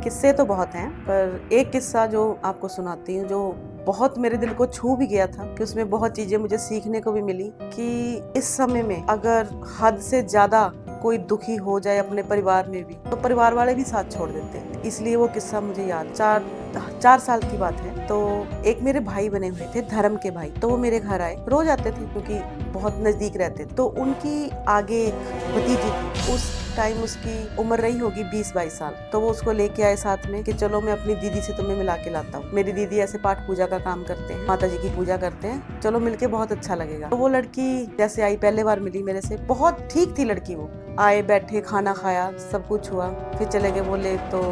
किस्से तो बहुत हैं, पर एक किस्सा जो आपको सुनाती हूँ जो बहुत मेरे दिल को छू भी गया था, कि उसमें बहुत चीजें मुझे सीखने को भी मिली कि इस समय में अगर हद से ज्यादा कोई दुखी हो जाए अपने परिवार में भी, तो परिवार वाले भी साथ छोड़ देते हैं। इसलिए वो किस्सा मुझे याद, चार साल की बात है। तो एक मेरे भाई बने हुए थे, धर्म के भाई। तो वो मेरे घर आए, रोज आते थे क्योंकि बहुत नजदीक रहते थे। तो उनकी आगे एक भतीजी थी, उस टाइम उसकी उम्र रही होगी 20-22 साल। तो वो उसको लेके आए साथ में कि चलो मैं अपनी दीदी से तुम्हें मिला के लाता हूँ। मेरी दीदी ऐसे पाठ पूजा का काम करते हैं, माता जी की पूजा करते हैं, चलो मिलके बहुत अच्छा लगेगा। तो वो लड़की जैसे आई, पहले बार मिली मेरे से, बहुत ठीक थी लड़की। वो आए, बैठे, खाना खाया, सब कुछ हुआ, फिर चले गए। बोले तो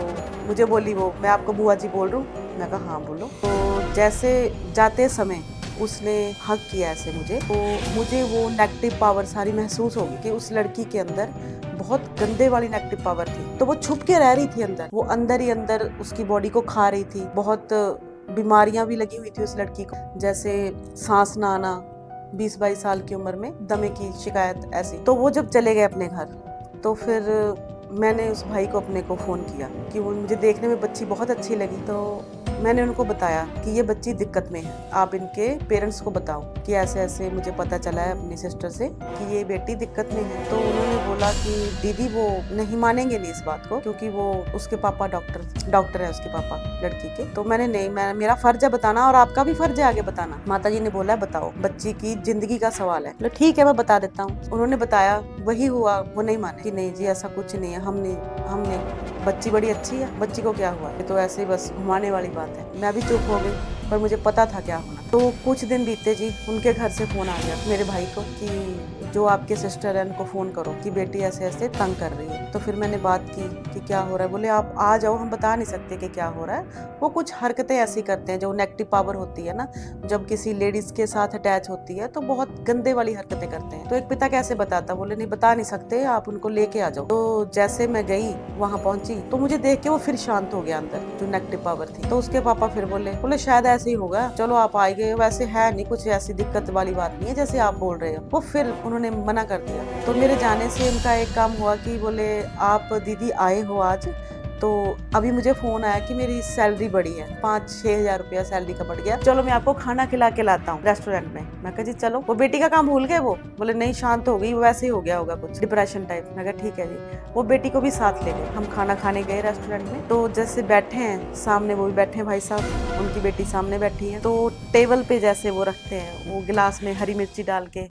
मुझे बोली वो, मैं आपको बुआ जी बोल रहा हूँ। मैं कहा हाँ बोलो। तो जैसे जाते समय उसने हक किया ऐसे मुझे, तो मुझे वो नेगेटिव पावर सारी महसूस होगी कि उस लड़की के अंदर बहुत गंदे वाली नेगेटिव पावर थी। तो वो छुप के रह रही थी अंदर, वो अंदर ही अंदर उसकी बॉडी को खा रही थी। बहुत बीमारियां भी लगी हुई थी उस लड़की को, जैसे सांस ना आना, 20-22 साल की उम्र में दमे की शिकायत ऐसी। तो वो जब चले गए अपने घर, तो फिर मैंने उस भाई को अपने को फ़ोन किया कि वो मुझे देखने में बच्ची बहुत अच्छी लगी। तो मैंने उनको बताया कि ये बच्ची दिक्कत में है, आप इनके पेरेंट्स को बताओ कि ऐसे ऐसे मुझे पता चला है अपनी सिस्टर से कि ये बेटी दिक्कत में है। तो उन्होंने बोला कि दीदी वो नहीं मानेंगे नहीं इस बात को, क्योंकि वो उसके पापा डॉक्टर है उसके पापा लड़की के। तो मैंने नहीं, मेरा फर्ज है बताना और आपका भी फर्ज है आगे बताना। माता जी ने बोला बताओ, बच्ची की जिंदगी का सवाल है। तो ठीक है मैं बता देता हूँ। उन्होंने बताया, वही हुआ। वो नहीं माने कि नहीं जी ऐसा कुछ नहीं है, हमने बच्ची बड़ी अच्छी है, बच्ची को क्या हुआ, ये तो ऐसे ही बस घुमाने वाली बात है। मैं भी चुप हो गई, पर मुझे पता था क्या होना। तो कुछ दिन बीते जी, उनके घर से फोन आ गया मेरे भाई को कि जो आपके सिस्टर है उनको फोन करो कि बेटी ऐसे ऐसे तंग कर रही है। तो फिर मैंने बात की कि क्या हो रहा है। बोले आप आ जाओ, हम बता नहीं सकते कि क्या हो रहा है। वो कुछ हरकतें ऐसी करते हैं जो नेगेटिव पावर होती है ना, जब किसी लेडीज के साथ अटैच होती है तो बहुत गंदे वाली हरकतें करते हैं। तो एक पिता कैसे बताता। बोले नहीं बता नहीं सकते, आप उनको लेके आ जाओ। तो जैसे मैं गई, वहां पहुंची, तो मुझे देख के वो फिर शांत हो गया अंदर, जो नेगेटिव पावर थी। तो उसके पापा फिर बोले शायद ऐसे ही होगा, चलो आप आ गए, वैसे है नहीं कुछ ऐसी दिक्कत वाली बात नहीं है जैसे आप बोल रहे हो। वो फिर उन्होंने मना कर दिया। तो मेरे जाने से उनका एक काम हुआ कि बोले आप दीदी आए हो आज, तो अभी मुझे फोन आया कि मेरी सैलरी बढ़ी है, 5-6 हजार रुपया सैलरी का बढ़ गया, चलो मैं आपको खाना खिला के लाता हूँ रेस्टोरेंट में। मैं कहा जी चलो। वो बेटी का काम भूल गए वो। बोले नहीं शांत हो गई, वैसे ही हो गया होगा कुछ डिप्रेशन टाइप। मैं कहा ठीक है जी। वो बेटी को भी साथ ले गए, हम खाना खाने गए रेस्टोरेंट में। तो जैसे बैठे हैं सामने, वो भी बैठे हैं भाई साहब, उनकी बेटी सामने बैठी है। तो टेबल पे जैसे वो रखते हैं, वो गिलास में हरी मिर्ची डाल के